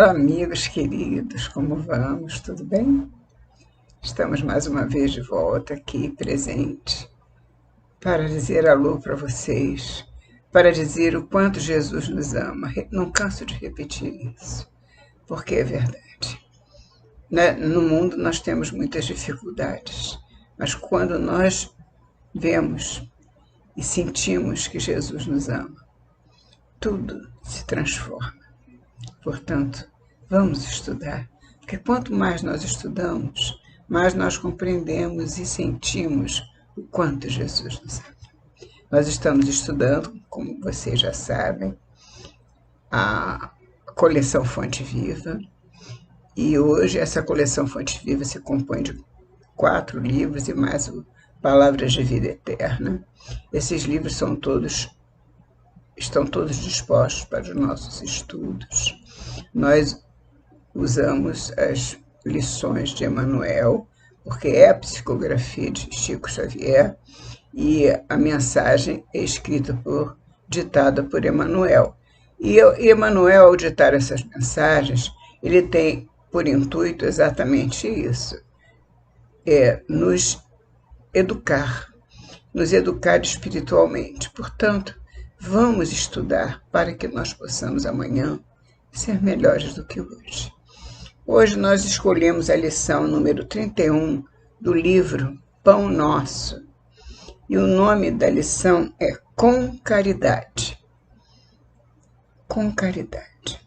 Amigos queridos, como vamos? Tudo bem? Estamos mais uma vez de volta aqui, presente, para dizer alô para vocês, para dizer o quanto Jesus nos ama. Não canso de repetir isso, porque é verdade. No mundo nós temos muitas dificuldades, mas quando nós vemos e sentimos que Jesus nos ama, tudo se transforma. Portanto, vamos estudar, porque quanto mais nós estudamos, mais nós compreendemos e sentimos o quanto Jesus nos ama. Nós estamos estudando, como vocês já sabem, a coleção Fonte Viva, e hoje essa coleção Fonte Viva se compõe de 4 livros e mais o Palavras de Vida Eterna. Esses livros estão todos dispostos para os nossos estudos. Nós usamos as lições de Emmanuel, porque é a psicografia de Chico Xavier, e a mensagem é ditada por Emmanuel. E Emmanuel, ao ditar essas mensagens, ele tem por intuito exatamente isso, nos educar espiritualmente. Portanto, vamos estudar para que nós possamos amanhã ser melhores do que hoje. Hoje nós escolhemos a lição número 31 do livro Pão Nosso. E o nome da lição é Com Caridade. Com caridade.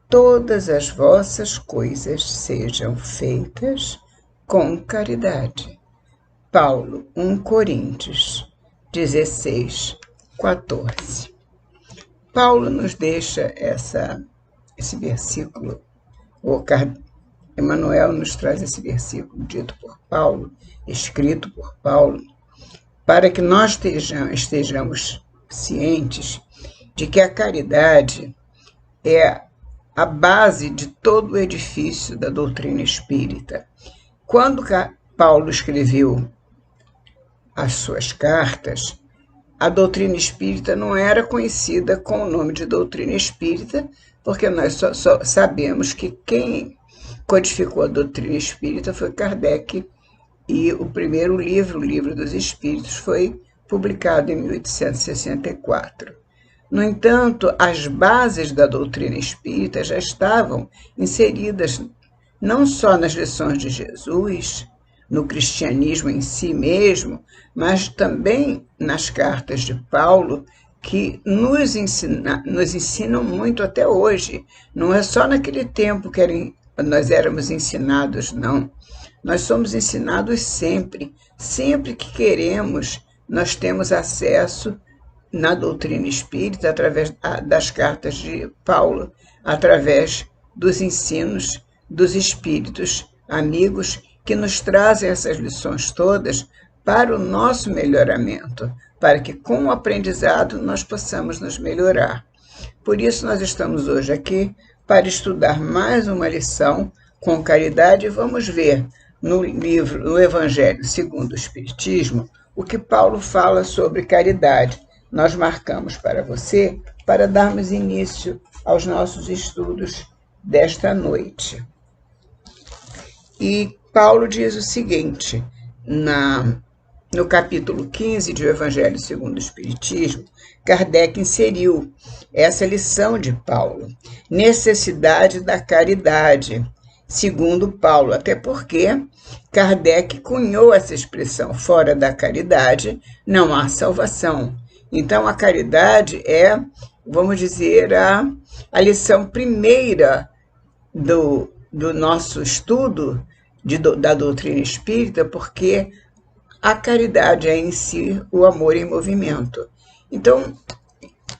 Todas as vossas coisas sejam feitas com caridade. Paulo, 1 Coríntios 16, 14. Paulo nos deixa esse versículo, Emmanuel nos traz esse versículo dito por Paulo, escrito por Paulo, para que nós estejamos cientes de que a caridade é a base de todo o edifício da doutrina espírita. Quando Paulo escreveu as suas cartas, a doutrina espírita não era conhecida com o nome de doutrina espírita, porque nós só sabemos que quem codificou a doutrina espírita foi Kardec, e o primeiro livro, o Livro dos Espíritos, foi publicado em 1864. No entanto, as bases da doutrina espírita já estavam inseridas não só nas lições de Jesus, no cristianismo em si mesmo, mas também nas cartas de Paulo, que nos ensinam muito até hoje. Não é só naquele tempo que nós éramos ensinados, não. Nós somos ensinados sempre. Sempre que queremos, nós temos acesso na doutrina espírita, através das cartas de Paulo, através dos ensinos dos espíritos amigos que nos trazem essas lições todas para o nosso melhoramento, para que com o aprendizado nós possamos nos melhorar. Por isso nós estamos hoje aqui para estudar mais uma lição com caridade e vamos ver no Evangelho segundo o Espiritismo o que Paulo fala sobre caridade. Nós marcamos para você para darmos início aos nossos estudos desta noite. E Paulo diz o seguinte, no capítulo 15 do Evangelho segundo o Espiritismo, Kardec inseriu essa lição de Paulo, necessidade da caridade, segundo Paulo, até porque Kardec cunhou essa expressão, fora da caridade não há salvação. Então, a caridade é, vamos dizer, a lição primeira do nosso estudo da doutrina espírita, porque a caridade é em si o amor em movimento. Então,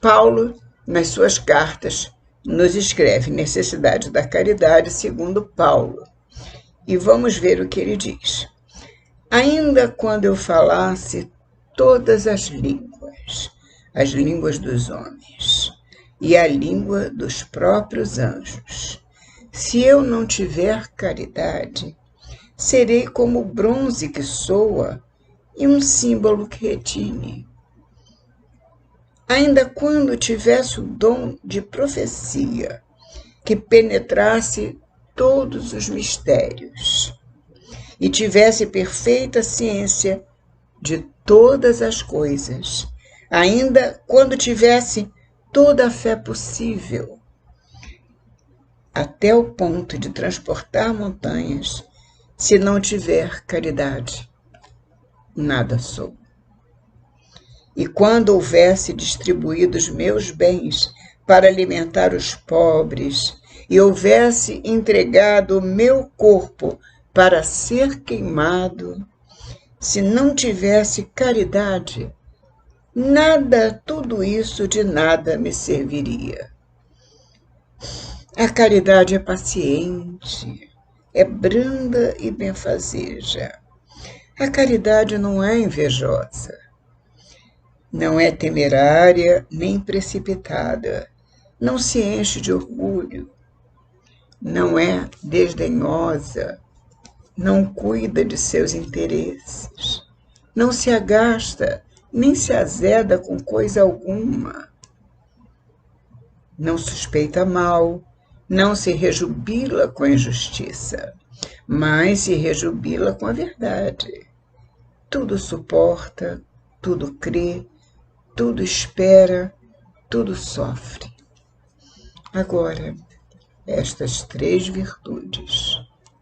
Paulo, nas suas cartas, nos escreve necessidade da caridade segundo Paulo. E vamos ver o que ele diz. Ainda quando eu falasse todas as línguas dos homens e a língua dos próprios anjos, se eu não tiver caridade, serei como o bronze que soa e um símbolo que retine. Ainda quando tivesse o dom de profecia, que penetrasse todos os mistérios, e tivesse perfeita ciência de todas as coisas, ainda quando tivesse toda a fé possível, até o ponto de transportar montanhas, se não tiver caridade, nada sou. E quando houvesse distribuído os meus bens para alimentar os pobres, e houvesse entregado o meu corpo para ser queimado, se não tivesse caridade, nada, tudo isso de nada me serviria. A caridade é paciente, é branda e benfazeja. A caridade não é invejosa, não é temerária nem precipitada, não se enche de orgulho, não é desdenhosa, não cuida de seus interesses, não se agasta nem se azeda com coisa alguma, não suspeita mal, não se rejubila com a injustiça, mas se rejubila com a verdade. Tudo suporta, tudo crê, tudo espera, tudo sofre. Agora, estas 3 virtudes,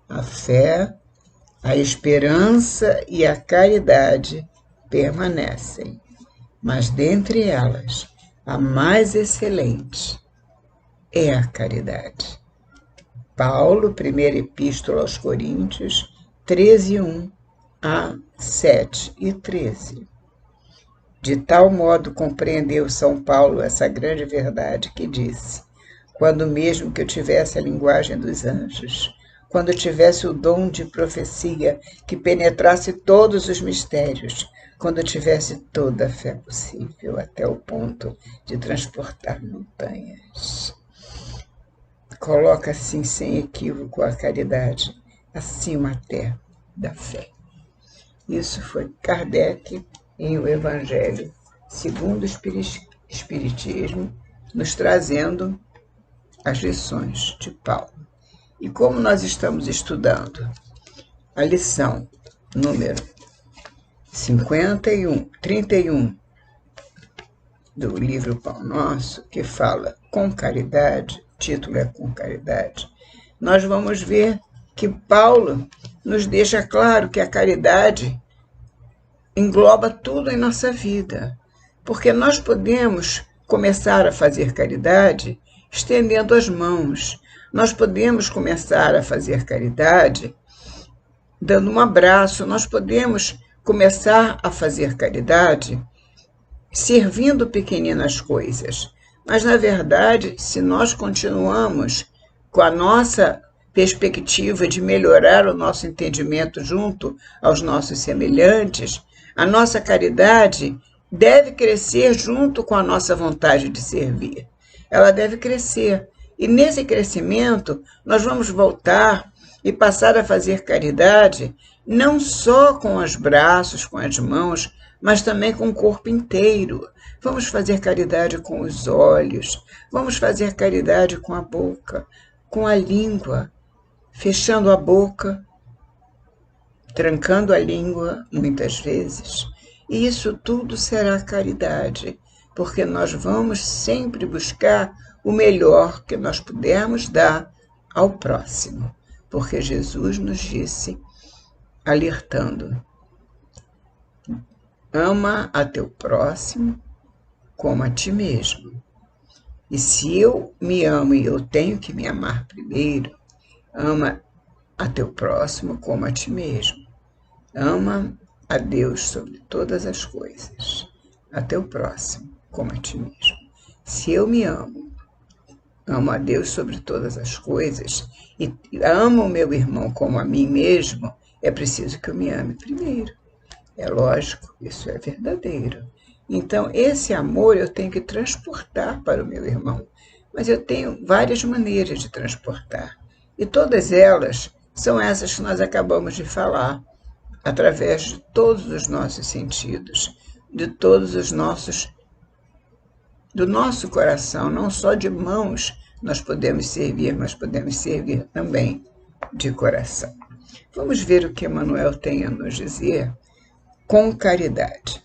a fé, a esperança e a caridade, permanecem, mas dentre elas, a mais excelente é a caridade. Paulo, primeira epístola aos Coríntios, 13:1 a 7:13. De tal modo compreendeu São Paulo essa grande verdade que disse: quando mesmo que eu tivesse a linguagem dos anjos, quando eu tivesse o dom de profecia que penetrasse todos os mistérios, quando eu tivesse toda a fé possível, até o ponto de transportar montanhas. Coloca assim, sem equívoco, a caridade acima até da fé. Isso foi Kardec em O Evangelho segundo o Espiritismo, nos trazendo as lições de Paulo. E como nós estamos estudando a lição número 31 do livro Pão Nosso, que fala com caridade, o título é Com Caridade, nós vamos ver que Paulo nos deixa claro que a caridade engloba tudo em nossa vida, porque nós podemos começar a fazer caridade estendendo as mãos, nós podemos começar a fazer caridade dando um abraço, nós podemos começar a fazer caridade servindo pequeninas coisas, mas na verdade, se nós continuamos com a nossa perspectiva de melhorar o nosso entendimento junto aos nossos semelhantes, a nossa caridade deve crescer junto com a nossa vontade de servir. Ela deve crescer. E nesse crescimento, nós vamos voltar e passar a fazer caridade não só com os braços, com as mãos, mas também com o corpo inteiro. Vamos fazer caridade com os olhos, vamos fazer caridade com a boca, com a língua, fechando a boca, trancando a língua muitas vezes. E isso tudo será caridade, porque nós vamos sempre buscar o melhor que nós pudermos dar ao próximo. Porque Jesus nos disse, alertando, ama a teu próximo como a ti mesmo. E se eu me amo e eu tenho que me amar primeiro, ama a teu próximo como a ti mesmo. Ama a Deus sobre todas as coisas, a teu próximo como a ti mesmo. Se eu me amo, amo a Deus sobre todas as coisas e amo o meu irmão como a mim mesmo, é preciso que eu me ame primeiro. É lógico, isso é verdadeiro. Então, esse amor eu tenho que transportar para o meu irmão. Mas eu tenho várias maneiras de transportar. E todas elas são essas que nós acabamos de falar, através de todos os nossos sentidos, de todos os nossos, do nosso coração, não só de mãos nós podemos servir, mas podemos servir também de coração. Vamos ver o que Emmanuel tem a nos dizer com caridade.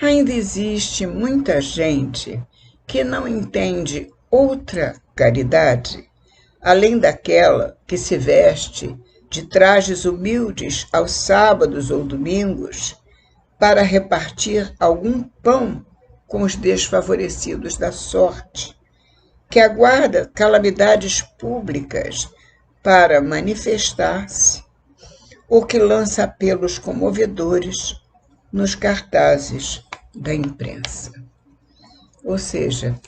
Ainda existe muita gente que não entende outra caridade, além daquela que se veste de trajes humildes aos sábados ou domingos para repartir algum pão com os desfavorecidos da sorte, que aguarda calamidades públicas para manifestar-se, ou que lança apelos comovedores nos cartazes da imprensa. Ou seja,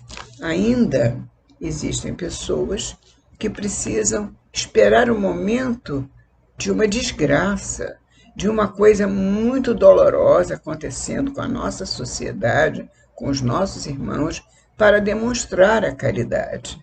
ainda existem pessoas que precisam esperar o momento de uma desgraça, de uma coisa muito dolorosa acontecendo com a nossa sociedade, com os nossos irmãos, para demonstrar a caridade.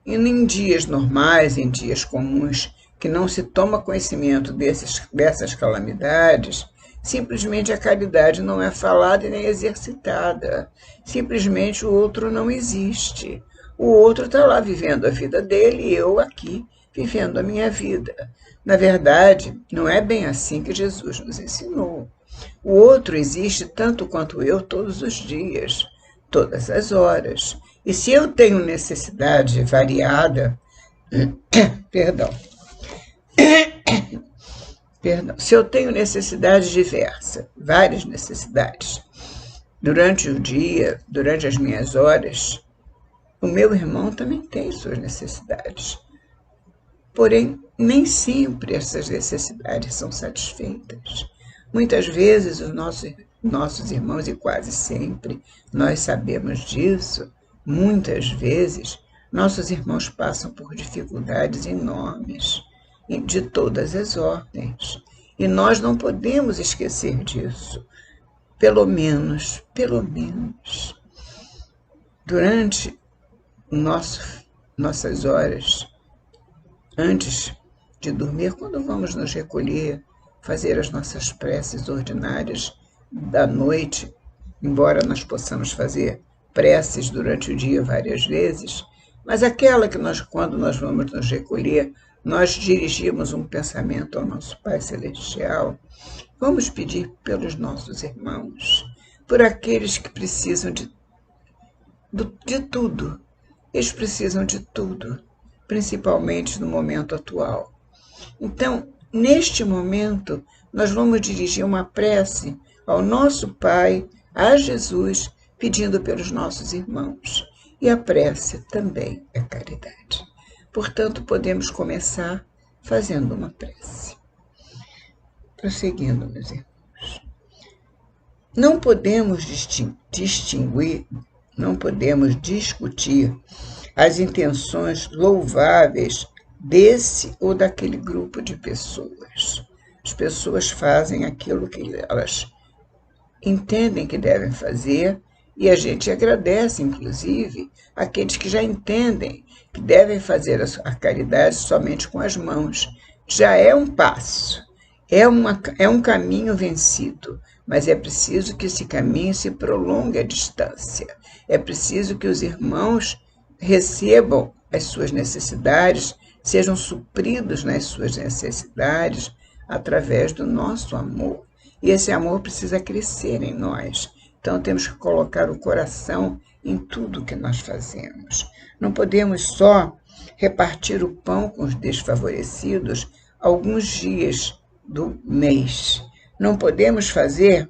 E em dias normais, em dias comuns, que não se toma conhecimento dessas calamidades, simplesmente a caridade não é falada e nem exercitada. Simplesmente o outro não existe. O outro está lá vivendo a vida dele e eu aqui vivendo a minha vida. Na verdade, não é bem assim que Jesus nos ensinou. O outro existe tanto quanto eu todos os dias, todas as horas. E se eu tenho necessidade variada, perdão, se eu tenho necessidade diversa, várias necessidades, durante o dia, durante as minhas horas, o meu irmão também tem suas necessidades. Porém, nem sempre essas necessidades são satisfeitas. Muitas vezes os nossos irmãos, e quase sempre nós sabemos disso, muitas vezes nossos irmãos passam por dificuldades enormes, de todas as ordens. E nós não podemos esquecer disso. Pelo menos, durante nossas horas, antes de dormir, quando vamos nos recolher, fazer as nossas preces ordinárias da noite, embora nós possamos fazer preces durante o dia várias vezes, mas aquela que quando nós vamos nos recolher, nós dirigimos um pensamento ao nosso Pai Celestial. Vamos pedir pelos nossos irmãos, por aqueles que precisam de tudo. Eles precisam de tudo, principalmente no momento atual. Então, neste momento, nós vamos dirigir uma prece ao nosso Pai, a Jesus, pedindo pelos nossos irmãos. E a prece também é caridade. Portanto, podemos começar fazendo uma prece. Prosseguindo, meus irmãos. Não podemos distinguir, não podemos discutir as intenções louváveis desse ou daquele grupo de pessoas. As pessoas fazem aquilo que elas entendem que devem fazer e a gente agradece, inclusive, aqueles que já entendem que devem fazer a caridade somente com as mãos. Já é um passo, é um caminho vencido, mas é preciso que esse caminho se prolongue à distância. É preciso que os irmãos recebam as suas necessidades, sejam supridos nas suas necessidades através do nosso amor. E esse amor precisa crescer em nós. Então temos que colocar o coração em tudo que nós fazemos. Não podemos só repartir o pão com os desfavorecidos alguns dias do mês. Não podemos fazer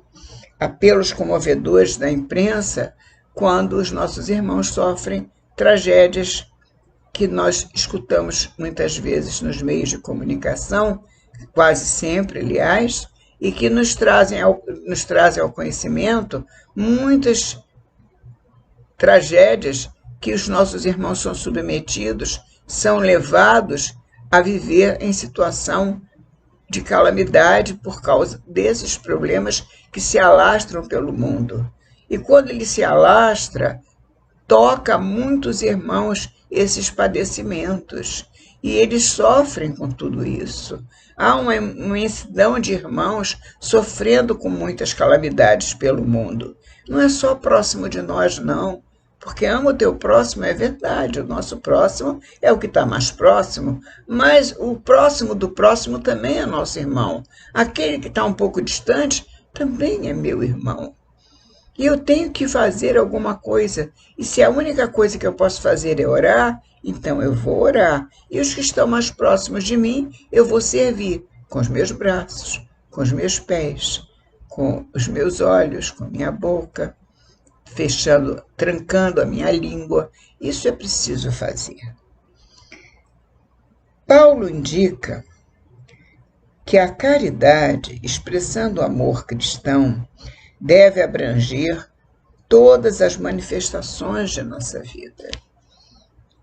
apelos comovedores da imprensa quando os nossos irmãos sofrem tragédias que nós escutamos muitas vezes nos meios de comunicação, quase sempre, aliás, e que nos trazem ao conhecimento muitas tragédias que os nossos irmãos são submetidos, são levados a viver em situação de calamidade por causa desses problemas que se alastram pelo mundo. E quando ele se alastra, toca a muitos irmãos esses padecimentos. E eles sofrem com tudo isso. Há uma imensidão de irmãos sofrendo com muitas calamidades pelo mundo. Não é só próximo de nós, não. Porque ama o teu próximo é verdade, o nosso próximo é o que está mais próximo, mas o próximo do próximo também é nosso irmão. Aquele que está um pouco distante também é meu irmão. E eu tenho que fazer alguma coisa. E se a única coisa que eu posso fazer é orar, então eu vou orar. E os que estão mais próximos de mim, eu vou servir com os meus braços, com os meus pés, com os meus olhos, com a minha boca, fechando, trancando a minha língua. Isso é preciso fazer. Paulo indica que a caridade, expressando o amor cristão, deve abranger todas as manifestações de nossa vida.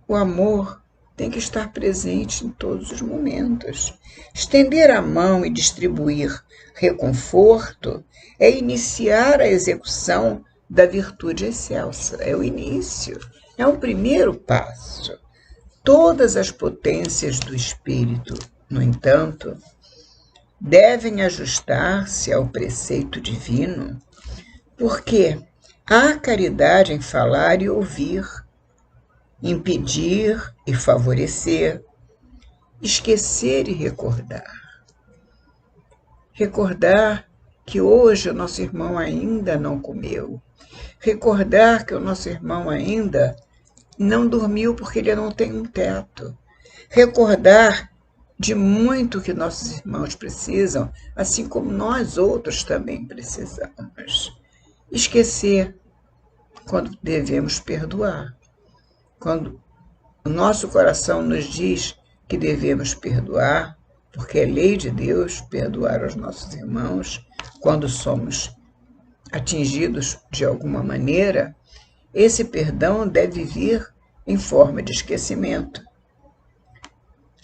O amor tem que estar presente em todos os momentos. Estender a mão e distribuir reconforto é iniciar a execução da virtude excelsa. É o início, é o primeiro passo. Todas as potências do espírito, no entanto, devem ajustar-se ao preceito divino, porque há caridade em falar e ouvir, em pedir e favorecer, esquecer e recordar. Recordar que hoje o nosso irmão ainda não comeu. Recordar que o nosso irmão ainda não dormiu porque ele não tem um teto. Recordar de muito que nossos irmãos precisam, assim como nós outros também precisamos. Esquecer quando devemos perdoar. Quando o nosso coração nos diz que devemos perdoar, porque é lei de Deus perdoar aos nossos irmãos quando somos atingidos de alguma maneira, esse perdão deve vir em forma de esquecimento.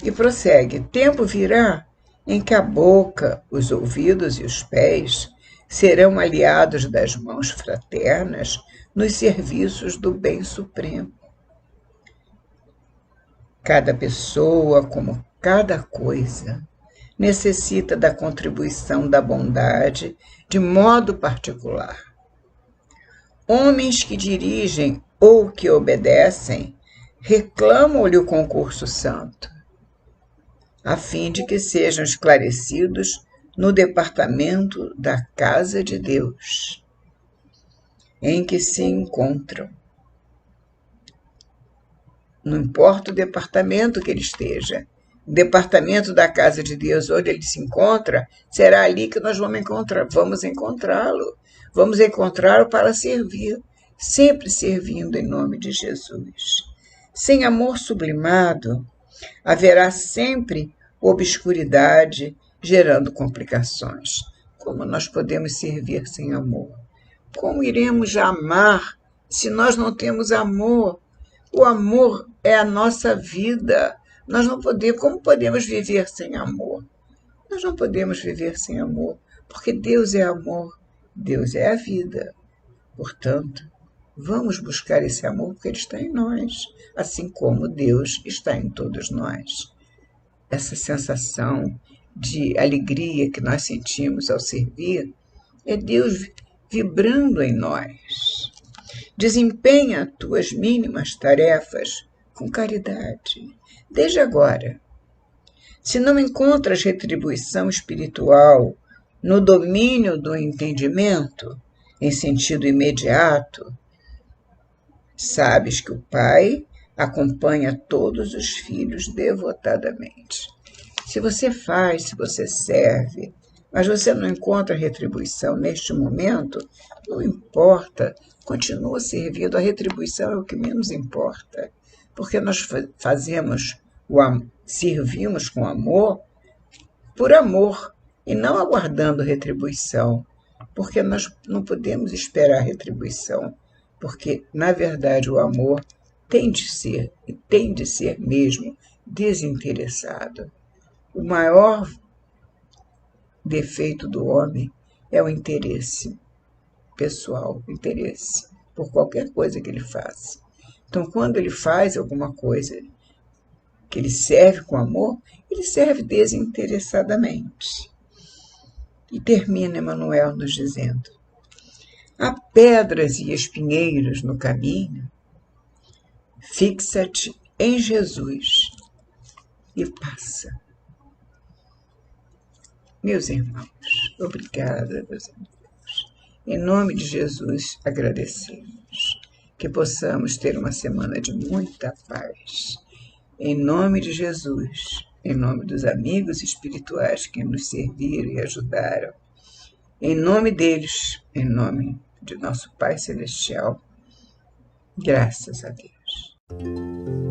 E prossegue: tempo virá em que a boca, os ouvidos e os pés serão aliados das mãos fraternas nos serviços do bem supremo. Cada pessoa, como cada coisa, necessita da contribuição da bondade de modo particular. Homens que dirigem ou que obedecem reclamam-lhe o concurso santo, a fim de que sejam esclarecidos no departamento da casa de Deus, em que se encontram. Não importa o departamento que ele esteja, o departamento da casa de Deus, onde ele se encontra, será ali que nós vamos encontrá-lo. Vamos encontrá-lo para servir, sempre servindo em nome de Jesus. Sem amor sublimado, haverá sempre obscuridade, gerando complicações. Como nós podemos servir sem amor? Como iremos amar se nós não temos amor? O amor é a nossa vida. Nós não podemos, como podemos viver sem amor? Nós não podemos viver sem amor, porque Deus é amor, Deus é a vida. Portanto, vamos buscar esse amor porque ele está em nós, assim como Deus está em todos nós. Essa sensação de alegria que nós sentimos ao servir é Deus vibrando em nós. Desempenha tuas mínimas tarefas com caridade, desde agora. Se não encontras retribuição espiritual no domínio do entendimento, em sentido imediato, sabes que o Pai acompanha todos os filhos devotadamente. Se você faz, se você serve, mas você não encontra retribuição neste momento, não importa, continua servindo. A retribuição é o que menos importa, porque nós servimos com amor por amor e não aguardando retribuição, porque nós não podemos esperar retribuição, porque, na verdade, o amor tem de ser, e tem de ser mesmo, desinteressado. O maior defeito do homem é o interesse pessoal, interesse por qualquer coisa que ele faça. Então, quando ele faz alguma coisa que ele serve com amor, ele serve desinteressadamente. E termina Emmanuel nos dizendo: há pedras e espinheiros no caminho, fixa-te em Jesus e passa. Meus irmãos, obrigada, meus amigos. Em nome de Jesus, agradecemos que possamos ter uma semana de muita paz. Em nome de Jesus, em nome dos amigos espirituais que nos serviram e ajudaram, em nome deles, em nome de nosso Pai Celestial, graças a Deus.